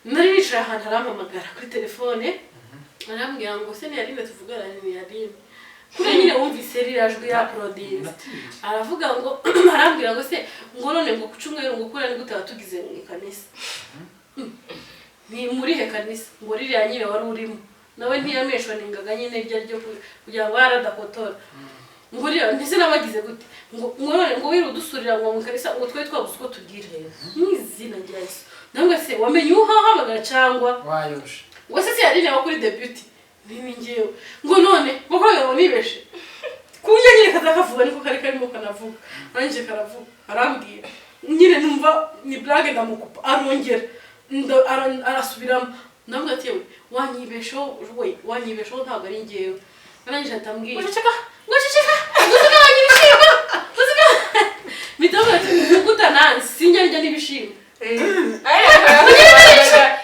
nari nicaye ahantu arampamagara kuri telefone arambwira ngo se ni Yarine tuvugana ni Yarine kuri nyine wumvise rirajwe ya Claudine aravuga ngo arambwira ngo se ngo none ngo kucumweru ngo kuri ni gute batugize mu kanisa ni muri he kanisa ngo ririya nyine wari urimo nawe ntiyameshwa ningaga nyine ryo kugira ngo yaradakotora ngo ririya ntise nabagize gute ngo wiru dusurira ngo mu kanisa ngo twe twabuze uko tugire n'izina rya Yesu namwe se wamenye uhahamagara cyangwa wayoshe ngo se Yarine wa kuri debut nini ngewe ngo none bakora ngo nibeshe kunye nyine kazakavuga niko kari karimo kanavuga nanje karavuga arambwira nyine numva ni blague ndamukupa arongera arasubiramo namwe ati we wanyibesho ntabwo ari ngewe nanje atambwira ngoceka wanyibishima bitaba gutanansi sinjya n'ibishimo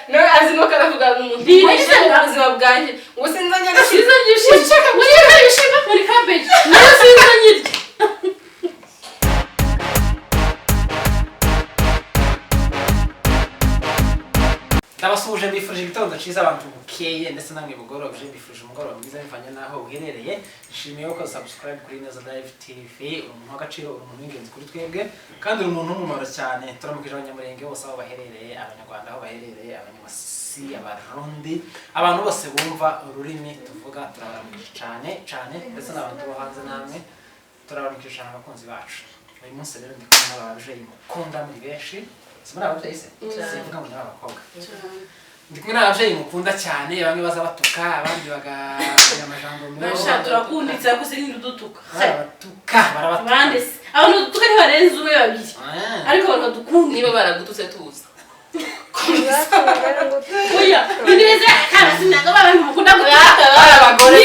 no azimo karavuga umuntu ubuzima bwanjye ngo sinzanya gashyize byishimo muri bishima muri cabbage nayo sinzanyirye Ndabasuje bifuje igitondo cyiza abantu bukeye ndetse namwe bugorobye bifuje umugoroba mwiza bivanye naho uherereye nshimiye ko subscribe kuri INEZA LIVE TV umuntu w'agaciro umuntu w'ingenzi kuri twebwe kandi umuntu w'umumaro cyane turamukije abanyamurenge bose aho baherereye abanyarwanda aho baherereye abanyamasi abarundi abantu bose bumva ururimi tuvuga turabaramukije cyane ndetse n'abantu bo hanze namwe turabaramukije cyane abakunzi bacu uyu munsi rero ndi kumwe n'ababyeyi mukunda muri benshi simara ababyeyi se sivuga ngo n'abakobwa ndi kumwe n'ababyeyi mukunda cyane bamwe baza batuka abandi bagagira amajambo meza basha turakunditse ariko se n'udutuka barabatuka abantu dutuka ni barenze umwe babiri ariko abantu dukunda niba baragututse tuza oya ndireze karasinanga abantu mukunda gutaka abagore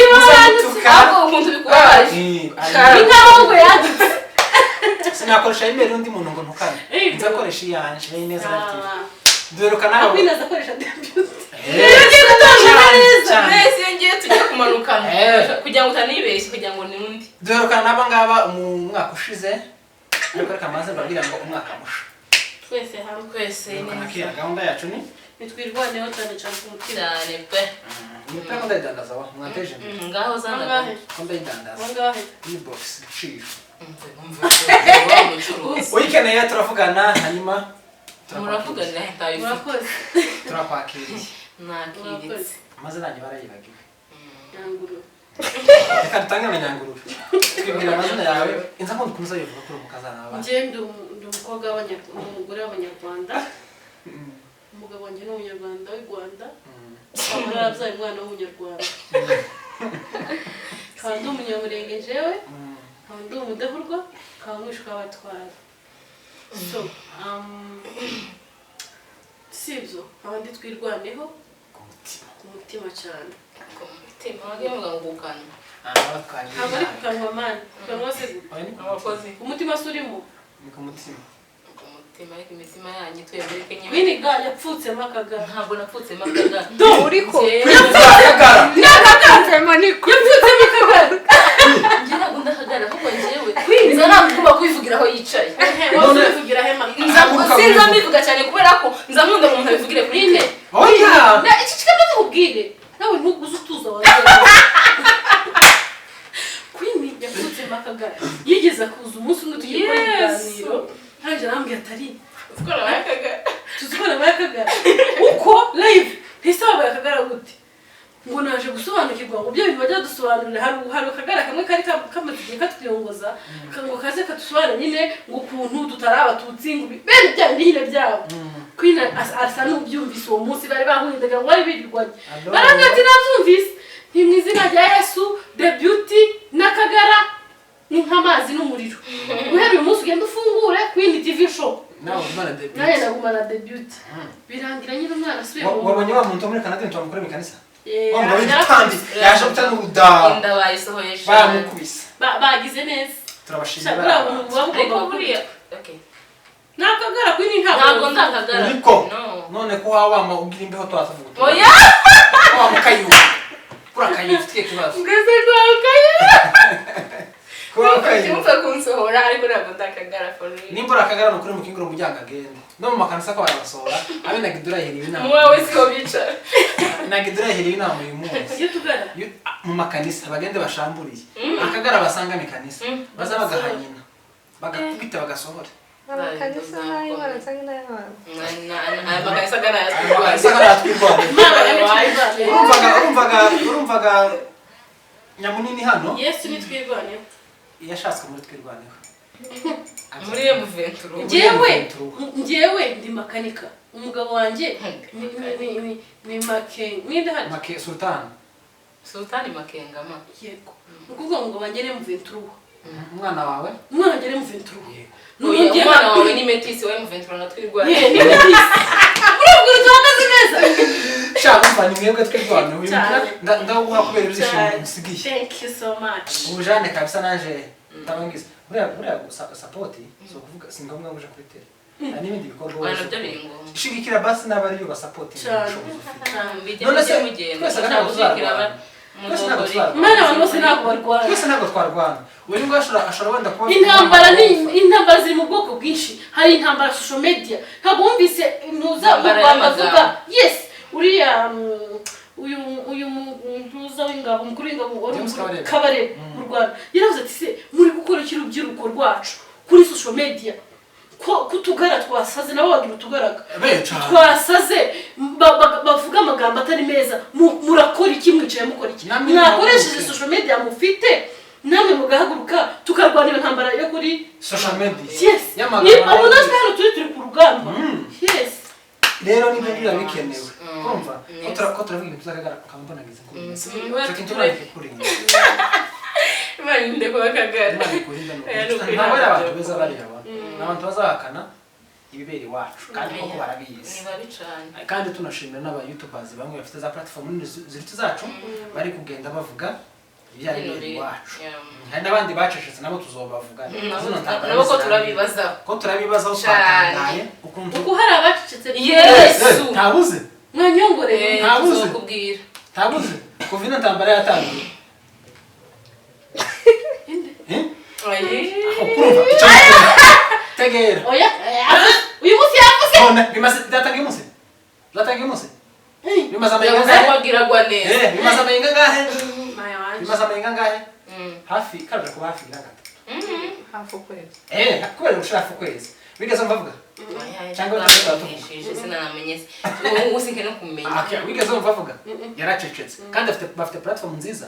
tuka ahubwo umuntu bikubabaje inkaho ngo yadutse sinakoresha imbere undi muntu ngo ntukane nzakoresha iyanje INEZA LIVE TV duheruka nawe INEZA akoresha debut mwese ngiye tujya kumanukana kugira ngo utanibeshye kugira ngo ni undi duheruka naba ngaba mu mwaka ushize ariko reka maze mbabwira ngo umwaka musha twese hamwe twese nakira gahunda yacu ni nitwirwaneho cyane ku mutima cyane pe nitako ndayidandaza wa mwateje ngaho zana ko ndayidandaza wangahe ni box giciro umva uyikeneye turavugana hanyuma muravugana murakoze turakwakiriye nakiritse maze nanjye barayibagiwe Nyanguru reka dutangire na Nyanguru twibwira amazina yawe inza ko dukunze yivuga kuri umukazana wawe njye ndi umukobwa w'umugore w'abanyarwanda umugabo wanjye ni umunyarwanda w'u Rwanda akaba yarabyaye umwana w'umunyarwanda kandi ndi umunyamurenge jewe kandi ndi umudahurwa kandi mwishwa abatwara so sibyo abandi twirwaneho ku mutima cyane ku mutima wagiye mugukana ntabwo ari ku kanwa mani kanwa se abakozi umutima se urimo ni ku mutima ariko imitima yanyu twemereke nyine winiga yapfutsemo akagara ntabwo napfutsemo akagara uriko yapfutsemo akagara njye ntabwo ndakagara ahubwo njyewe nza ntabwo kwivugira aho yicaye wowe uvugira hema sinza mbivuga cyane kubera ko nza nkunda umuntu abivugire kuri ine oya na iki kikaba tukubwire nawe ntuguze utuza wawe kwini yapfutsemo akagara yigeze kuza umunsi umwe tugiye gukora ikiganiro haje arambwira atari tuzikora bayakagara uko live ntisaba bayakagara gute ngo naje gusobanukirwa ngo byo bintu bajya dusobanurira hari akagara kamwe kari kamaze katwiyongoza ngo kaze katusobanura nyine ngo ukuntu tutari abatutsi ngo bene bya nyine byabo kwina asa n'ubyumvise uwo munsi bari bahuye ngo bari birirwanye barambwira ati nabyumvise ni mu izina rya Yesu debut n'akagara ni nk'amazi n'umuriro guhera uyu munsi ugenda ufungure Queen TV show nawe nagumana debut birangira nyine umwana asubiye mu wabonye wa muntu muri Canada ntwamukore mu kanisa yaje gutana uruda inda bayisohoye baramukubise bagize neza turabashimira ariko buriya okay nakagara Queen ntabwo ndakagara none ko wama ugira imbeho twatavuga oya wa mukayuka urakayifitiye kibazo ngeze kwakaye Kimupfa kunsohora ariko ntabwo ndakagara for real. Nimba urakagara no kuri mu kingiro umujyanga agenda. No mu makanisa ko barabasohora. Abe nagidura heri inama. Mwa wese ko bicara. Nagidura heri inama uyu munsi. Utugara. Mu makanisa bagende bashamburiye. Akagara basanga mu kanisa. Baza bagahanyina. Bagakubita bagasohora. Amakanisa nayo barasanga nayo. Amakanisa gana urumvaga Nyamunini hano? Yesu ni twirwaneho. Yashatswe muri twirwaneho. Muri M23. Njyewe ndi makanika. Umugabo wanje ni make. Ninde hano? Make Sultan. Sultan Makenga ma. Yego. Ukuvuga ngo bangere M23. Umwana wawe? Umwana ngere M23. Yego. Umwana wawe ni Metisi wa M23 na twirwane. Ye, ni Metisi. Urubwira tuhagaze neza. Shaka mfanye mwebwe twirwaneho. Ndaguha kubera ibishimo musigiye. Thank you so much. Ubujane kabisa naje tabangiza. Buriya support so kuvuga singombwa ngo uje kuri tele. N'ibindi bikorwa Bana byo biringo. Shigikira basi n'abari yo basupport. None se twese ntabwo Mana abantu bose ntabwo barwana. Twese ntabwo twarwana. Wewe ngo ashobora wenda kuba intambara ziri mu bwoko bwinshi. Hari intambara social media. Ntabwo wumvise ntuza bavuga. Yes, uriya uyu ntuza w'ingabo mukuru w'ingabo Kabare mu Rwanda. Yaravuze ati se muri gukora kirubyiruko rwacu kuri social media. Ko Utugara twasaze nabo bagira Utugaraga. Twasaze bavuga amagambo atari meza. Murakora iki mwicaye mukora iki? Mwakoresheje social media mufite namwe mugahaguruka tukarwana iyo ntambara yo kuri social media. Yes. Ni abo natwe hano turi ku rugamba. Yes. Rero ni byo bikenewe. Kumva ko turavuga ibintu by'akagara kambona ngize kuri. Kuri. Mani ndeko bakagara. Ntabwo ari abantu beza bari aba. N'abantu bazahakana ibiberi wacu kandi koko barabizi. Kandi tunashimira n'aba YouTubers bamwe bafite za platform ziriti zacu bari kugenda bavuga ibyari wacu. Hari n'abandi bacecetse nabo tuzobavuga. Nabo ko turabibaza. Ko turabibaza utangaye ukuntu. Uko hari abacecetse. Yesu. Ntabuze. Mwanyongore. Ntabuze. Kubwira. Ntabuze. Kuva ino ntambara yatangiye. Ukurumva tegera oya uyu munsi yavuze none bimaze datangiye umunsi bimaze amayenga neza bimaze amayenga ngahe bimaze amayenga ngahe hafi kaje kuba hafi n'agata hafu kwezi kubera ushaka kwezi bigeze mvavuga cyangwa tutatuvuga sinamenye ubu sinke no kumenya bigeze mvavuga yaracecetse kandi bafite platform nziza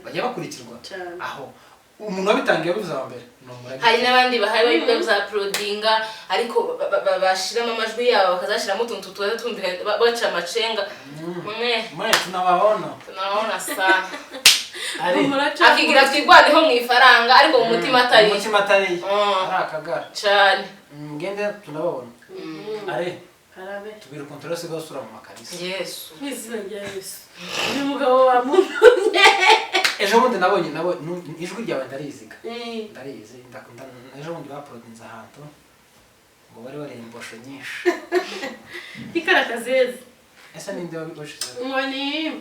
bajya bakurikirwa aho umuntu wabitangiye bivuze mbere hari n'abandi bahari bari za prodinga ariko bashiramo amajwi yabo bakazashiramo utuntu tuza twumvikana baca amacenga mwe tunabaona sana akigira twigwaneho mu ifaranga ariko mu mutima atari ari akagara cyane ngende tunababona are karabe tubira kontrose gasura mu makanisa Yesu izina rya Yesu ni mugabo wa muntu ejo bundi nabonye ijwi ryawe ndariziga ndarizi ejo bundi baprodinze ahantu ngo bari barembosho nyinshi ikarakazeze ese ninde wabiboshize mwani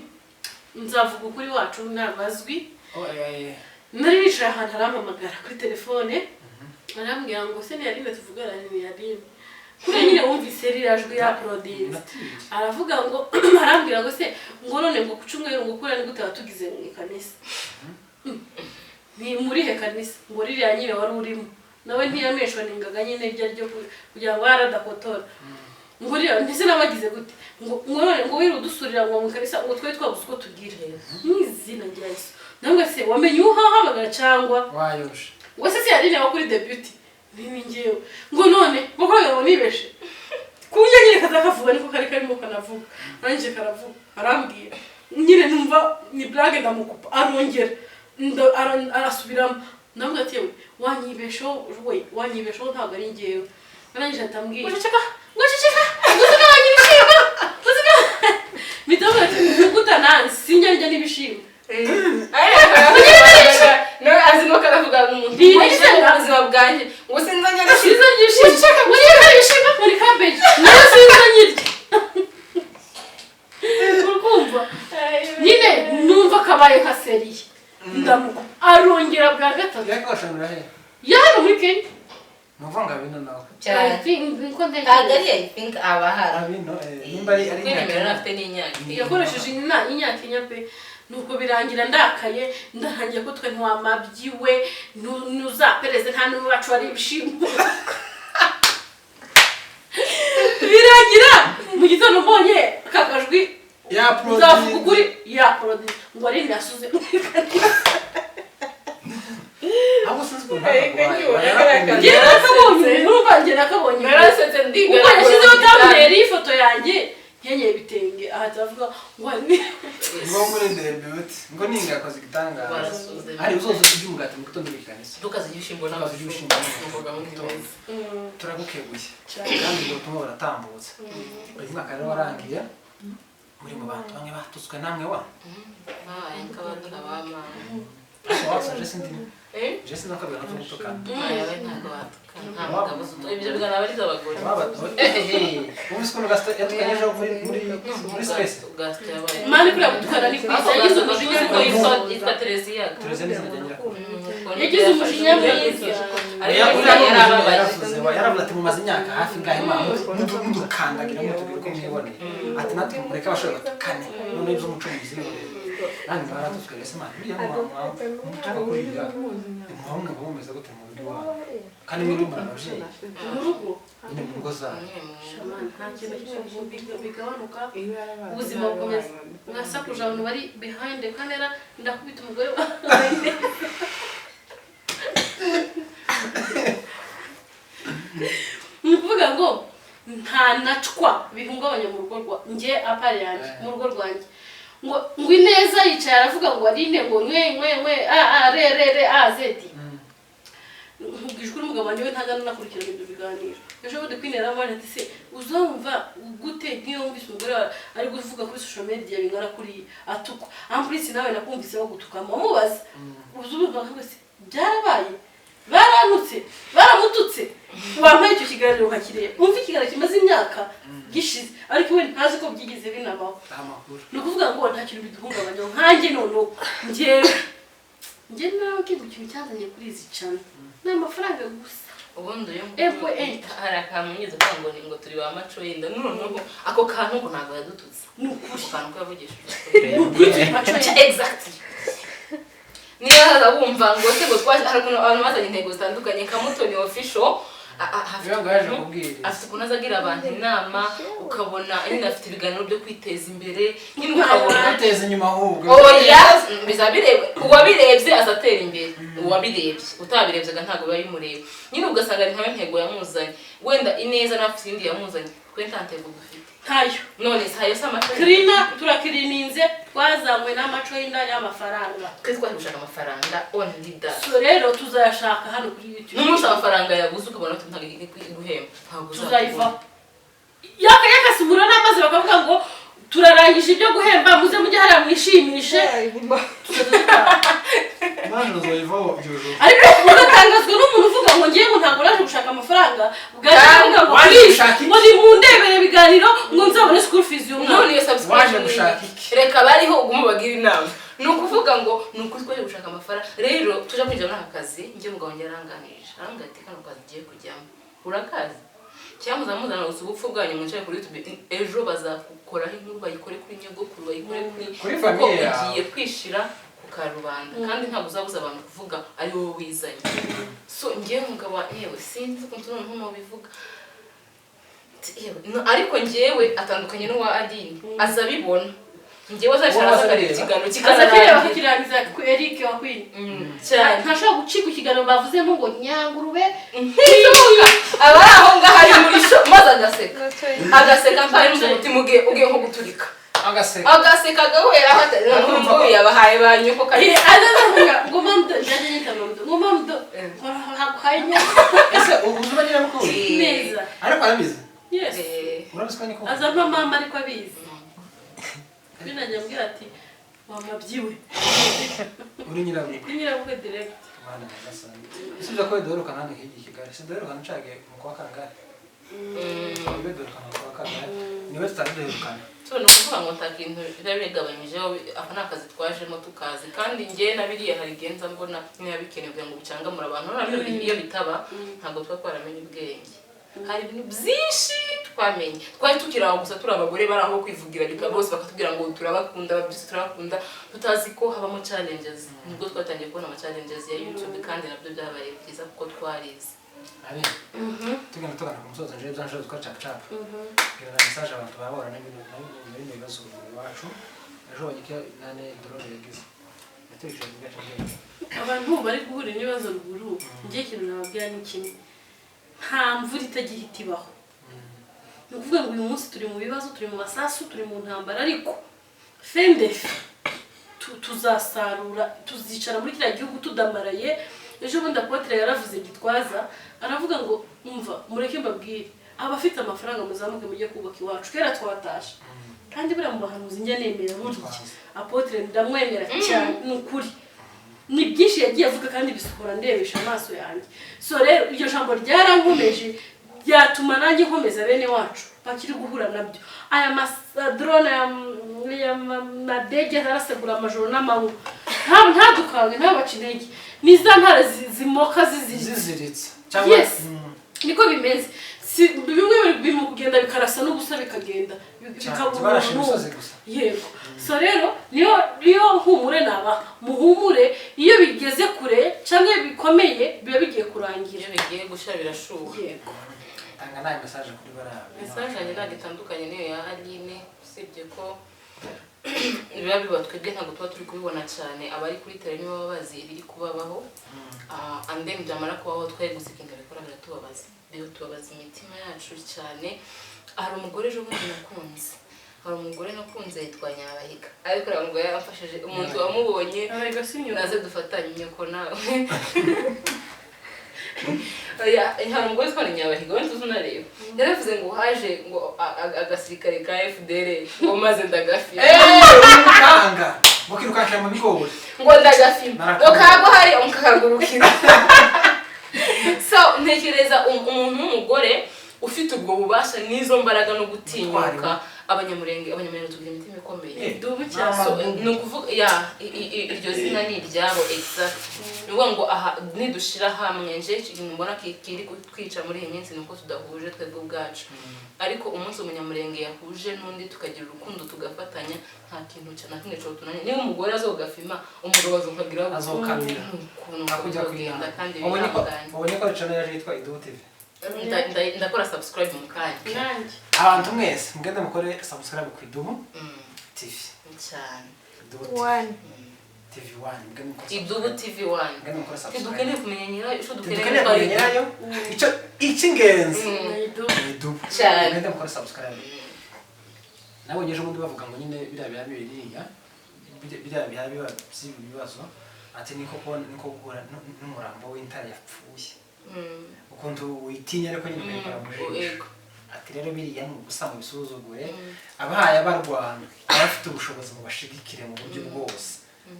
nzavuga ukuri wacu nabazwi nari nicaye ahantu arampamagara kuri telefone arambwira ngo se ntiyarime tuvugana ntiyarime kuri nyine wumvise rirajwe ya prodinze aravuga ngo arambwira ngo se ngo none ngo kucumweru ngo kuri ni gute watugize mu kanisa ni muri he kanisa ngo ririya nyine wari urimo nawe ntiyameshwa ningaga nyine ibyo ryo kugira ngo yaradakotora ngo ririya ndise nabagize gute ngo none ngo wirudusurira ngo mu kanisa ngo twe twabuze uko tugira n'izina rya Yesu nangwe se wamenye uhahamagara cyangwa wayoshe ngo se yarine wa kuri debut nini ngewe ngo none mukoroga ngo nibeshe kunye nyine kazakavuga niko kari karimo kanavuga nanje karavuga arambwira nyine numva ni blague ndamukupa arongera arasubiramo ndamubwira ati yewe wanyibesho ntabwo ari ngewe nanje atambwira ngo ceceka wanyibishima mitamo ati ngutanansi sinjya n'ibishimo no azimo karavuga n'umuntu ubuzima bwanjye ngo sinzanya n'ibishimo muri cabbage nayo sinzanyirye urukumva nyine numva kabaye nka seriye ndamuko arongera bwa gatatu yakoshanura he yari muri Kenya muvanga bino nawe cyane kagari I think abahara abino nimba ari kwemera afite n'inyaka yakoresheje inyakenya pe nuko birangira ndakaye ndahangiye ko twe ntiwamabyiwe nuzapereze nta n'ubu bacu ari ibishimbo birangira mu gitondo mbonye kakajwi ya uzavuga ukuri ya produce ngo ari ndasuze abo sinzi ko ngiye nakabonye urumva ngiye nakabonye narasetse ndiga uko yashyizeho thumbnail y'ifoto yanjye nkenyeye ibitenge aha turavuga ngo ngo muri ndembe uti ngo ninga yakoze igitangaza ari uzoza kubyumugata mu gitondo bikanisa tukaze ibishimbo n'abashimbo n'umboga mu kimeza turagukeguye kandi ngo tumwe baratambutse uyu mwaka rero warangiye muri mu bantu bamwe batutswe namwe wa nkabandika bama wasaje sindi Jesse nakabira no tukana yawe ntago batukana nta mugabo zuto ibyo bigana bari z'abagore ubuze ko gasta yatukanyeje muri stress gasta yabaye mani kuri gutukana ni kwiza yagize umujinya ko yitwa Teresia yagize umujinya mwiza yaravuze ati mumaze imyaka hafi ngahe mama mudukandagira mutubwire ko mwiboneye ati natwe mureke abashobora batukane none ibyo umucunguzi nani baratuzwe ese mani biriya mutuka kuriya impamwe bumeze gute mu rugo wawe kandi muri murabavyeyi mu rugo ni mu rugo zawe nta kintu bigabanuka ubuzima bukomeza mwasakuje abantu bari behind the camera ndakubita umugore wawe nukuvuga ngo nta nacwa bihungabanya mu rugo rwa nge apari yanjye mu rugo rwanjye ngo Ineza yicaye aravuga ngo arine ngo mwe re zeti nkubwishwe n'umugabo wanjye we ntajya nakurikirana ibyo biganiro ejo bundi kwinera abana ati se uzumva gute nk'iyo wumvise umugore ari kuvuga kuri social media bingana kuri atukwa ampulisi nawe nakumvise bagutukamo mubaza uzumva ngo se byarabaye baranutse baramututse wampaye icyo kiganiro nkakireba umva ikiganiro kimaze imyaka gishize ariko we ntazi ko byigize binabaho ni ukuvuga ngo nta kintu biduhungabanya nkanjye noneho njye nawe kintu cyazanye kuri izi cana ni amafaranga gusa ubundi uyu hari akantu nyize kuvuga ngo turi ba maco yenda noneho ako kantu ngo ntabwo yadututse ni ukuri akantu ko yavugishije exactly niyo haza bumva ngo se ngo twaje hari abantu bazanye intego zitandukanye nka Mutoni official afite ukuntu azagira abantu inama ukabona nyine afite ibiganiro byo kwiteza imbere nyine ukabona ateza inyuma ahubwo bizabirebe uwabirebye azatera imbere uwabirebye utabirebyaga ntabwo biba bimureba nyine ugasanga ari nkawe ntego yamuzanye wenda Ineza n'afite indi yamuzanye twe nta ntego dufite ntayo none sayo samacho kirina turakirininze twazanywe n'amaco y'indani y'amafaranga twitwa gushaka amafaranga only that so rero tuzayashaka hano kuri YouTube n'umunsi amafaranga yaguze ukabona tutagike guhemba ntabwo tuzayiva yakasumura n'amazi bakavuga ngo turarangije ibyo guhemba muze mujye hariya mwishimishe mwana uzoyivaho byujo ariko ugatangazwa n'umuntu uvuga ngo ngiye ngo ntabwo naje gushaka amafaranga bwavuga ngo ngo ni mu ndebere biganiro ngo nzabone school fees none iyo subscription gushaka iki reka bariho umubagira inama nukuvuga ngo nuko twaje gushaka amafaranga rero tuje kwinjira muri akazi ngiye mugabo nyaranganije arambwira ati kano kazi giye kujyamo urakazi cyamuzamuzana usubupfu bwanyu mwicaye kuri YouTube ejo bazakukoraho inkuru bayikore kuri nyogokuru bayikore kuri famille ugiye kwishira karubanda kandi ntabwo uzabuza abantu kuvuga ari wowe wizanye so ngiye mugabo yewe sinzi ukuntu noneho bivuga ariko ngiyewe atandukanye n'uwa Adini azabibona ngiyewe azashaka azakareba ikiganiro kirangiza ku Eric wakwini cyane ntashobora gucika ikiganiro bavuze ngo nyangurube aba aho ngaho ari muri sho maze agaseka mpari mu mutima ugiye nko guturika agaseka gahwera hatari n'umuntu yabahaye banyuko kari ngo mamdo ndaje nyita mamdo hakuhanya ese ubuzubanyira mukuru neza ariko arabizi yes urabiswa niko azama mama ariko abizi binajya mbwira ati wamabyiwe uri nyirabukwe direct mwana gasani sibyo ko doruka nane higi kigali se doruka ncage mu kwa kangahe Duherukana kwa kane niwe tutari duherukana so no kuvuga ngo nta kintu biba bigabanyijeho aka ni akazi twajemo tukazi kandi njye nabiriya hari genza mbona niba bikenewe kugira ngo bicangamure abantu nabyo iyo bitaba ntabwo tuba twaramenye ubwenge hari ibintu byinshi twamenye twari tukiraho gusa turi abagore bari aho kwivugira bika bose bakatubwira ngo turabakunda byose turakunda tutazi ko habamo challenges nibwo twatangiye kubona ama challenges ya YouTube kandi nabyo byabaye byiza kuko twarize ari tugenda tugana ku musozo nje byanjye twacapcap kira message abantu babora n'ibintu bibazo iwacu ejo bagike nane drone yagize natuje bigaca ngende abantu bari guhura n'ibibazo ruguru ngiye kintu nababwira ni kimwe nta mvura itagihita ibaho ni ukuvuga ngo uyu munsi turi mu bibazo turi mu masasu turi mu ntambara ariko fendefe tuzasarura tuzicara muri kiriya gihugu tudamaraye ejo bundi apotre yaravuze gitwaza aravuga ngo umva mureke mbabwire abafite amafaranga muzamuke mujye kubaka iwacu kera twatasha kandi buriya mu bahanuzi njya nemera burya apotre ndamwemera cyane n'ukuri ni byinshi yagiye avuga kandi bisohora ndebesha amaso yanjye so rero iryo jambo ryarankomeje byatuma nanjye nkomeza bene wacu bakiri guhura nabyo aya drone ya madege harasegura amajoro n'amanywa ntadukange ntabaca intege niza ntare zimoka ziziritse yes niko bimeze bimwe biri mu kugenda bikarasa n'ubusa bikagenda bikabura yego so rero niyo humure naba muhumure iyo bigeze kure cyangwa bikomeye biba bigiye kurangira iyo bigiye gushira birashuha yego tanga nayo message kuri bara message yanjye nagitandukanye niyo ya Aline usibye ko biba biba twebwe ntabwo tuba turi kubibona cyane abari kuri tele nibo babazi ibiri kubabaho and then byamara kubaho twaye gusikinga bikora biratubabaza tubabaza imitima yacu cyane hari umugore ejo bundi nakunze hari umugore nakunze yitwa Nyabahiga ariko ngo yamfashije umuntu wamubonye naze dufatanye nyoko nawe hari umugore witwa Nyabahiga wenda uzunareba yaravuze ngo haje ngo agasirikare ka FDL ngo maze ndagafira kanga mukirukasha mu bigori ngo ndagafira ngo kago hari umukagurukira so ntekereza umuntu w'umugore ufite ubwo bubasha n'izo mbaraga no gutinyuka abanyamurenge tugira imitima ikomeye dubu cyane no kuvuga iryo zina ni iryabo exact nuko ngo aha nidushira hamwe nje mbona kiri kwica muri iyi minsi nuko tudahuje twebwe ubwacu ariko umunsi umunyamurenge yahuje n'undi tukagira urukundo tugafatanya nta kintu cyane kimwe cyo tunanye niba umugore azogafima umugabo azokagira azokamira akujya kugenda kandi ubonye ko channel yaje yitwa Idubu TV ndakora subscribe mu kanya abantu mwese mugende mukore subscribe ku Idubu TV cyane TV1 Idubu TV1 dukeneye kumenya nyirayo icyo dukeneye kumenya icyo icy'ingenzi Idubu cyane mugende mukore subscribe nabonye ejo bundi bavuga ngo nyine biriya biriya bibazo ati niko guhura n'umurambo w'intare yapfuye ukuntu witinya ariko nyine ukayikora mu jisho ati rero biriya ni ugusa mu bisuzugure abahaye abarwana abafite ubushobozi mu bashigikire mu buryo bwose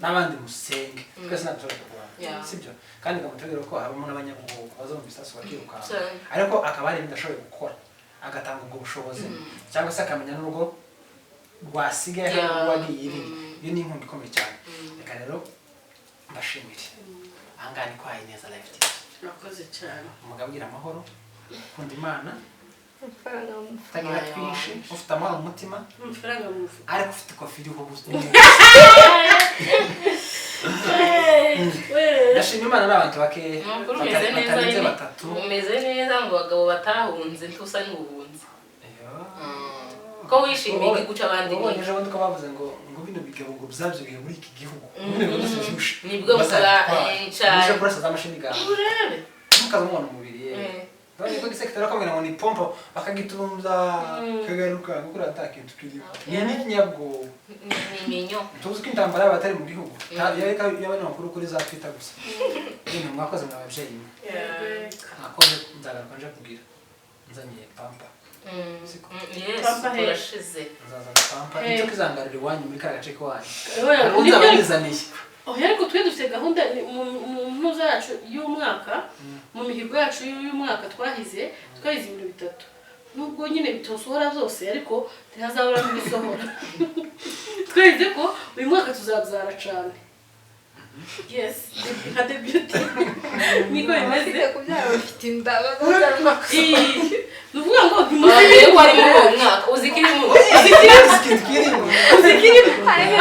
n'abandi musenge twese natwe kurwana sibyo kandi kamutegera ko habamo n'abanyabugogo bazo mu bisasu bakiruka ariko akaba ari bidashoboye gukora agatanga ubwo bushobozi cyangwa se akamenya n'urugo rwasigaye rwagiye iri iyo ni inkunga ikomeye cyane reka rero mbashimire ahangane kwa INEZA Live TV nakoze cyane umugabwira amahoro kunda Imana amafaranga mu mufuka tagira twinshi ufite amahoro mu mutima amafaranga mu mufuka ariko ufite kofi iriho ubuzima ndashima Imana n'abantu bake batarenze batatu umeze neza ngo abagabo batahunze ntusa n'ubuhunzi ko wishimiye guca abandi ubonye ejo bundi ko bavuze ngo bino bigabo ngo byabyibiye muri iki gihugu nibwo cyane burasa z'amashini gawe urebe mukaza umwana umubiri none ko gisekitara kamera ngo ni pompo bakagitumza kagaruka gukora atakintu kiri ni n'ikinyabwo ni minyo tuzi ko intambara y'abatari mu gihugu y'abana bakuru kuri za Twitter gusa nyine mwakoze mwababyeyi nakoze nzagaruka nje kubwira nzanye pampa pampa herashize nzazana pampa nicyo kizangarira iwanyu muri ka gace k'iwanyu nzabizaniye ariko twe dufite gahunda mu mpuzo yacu y'umwaka mu mihigo yacu y'umwaka twahize ibintu bitatu nubwo nyine bitosohora zose ariko ntihazabura n'ibisohora tweze ko uyu mwaka tuzabyara cyane yes nka debut niko bimeze kubyara bafite inda bazabyara umwaka ni ukuvuga ngo ntimuzi ko ari muri uwo mwaka uzikirimo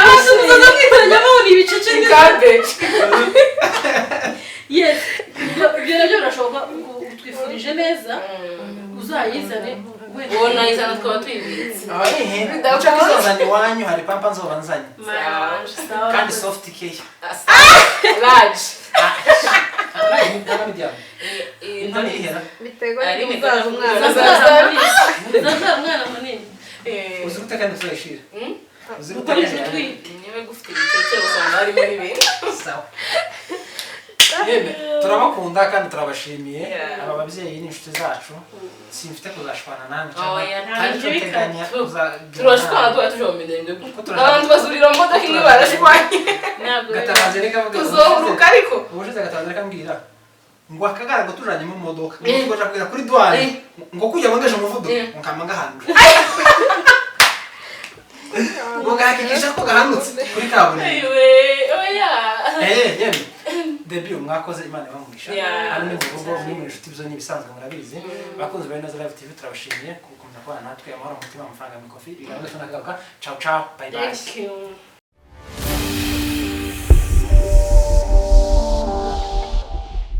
abantu muzaza kwitoranya babona ibicece yes ibyo nabyo birashoboka twifurije neza uzayizane uwo nayizana twaba tuyibitse ushaka izozanye iwanyu hari pampa nzoba nzanye kandi soft care large intoni ihera biterwa n'umuzaza umwana uzaza umwana munini uzi gute kandi uzayishira uzi gute ukoresha utwite niba gufite ibicece usanga harimo n'ibindi sawa yeme turabakunda kandi turabashimiye aba babyeyi n'inshuti zacu simfite kuzashwana namwe turashwana tuba tuje mu mirenge abantu bazurira mu modoka imwe barashwanye gatabaze reka tuzohuruka ariko ubushize gatabaze reka mbwira ngo akagara ngo tujanye mu modoka ngo kugera kuri douane ngo kujya bangaje umuvuduko nkama ngahanura ngo gahakikisha ko gahanutse kuri kaburimbo yeme debut mwakoze Imana ibamugisha hano ni mu rugo muri inshuti byo nibisanzwe murabizi bakunze bari INEZA LIVE TV turabashimiye kukomeza kubana natwe amahoro umutima amafaranga mikofi bigamije tunagaruka ciao ciao bye bye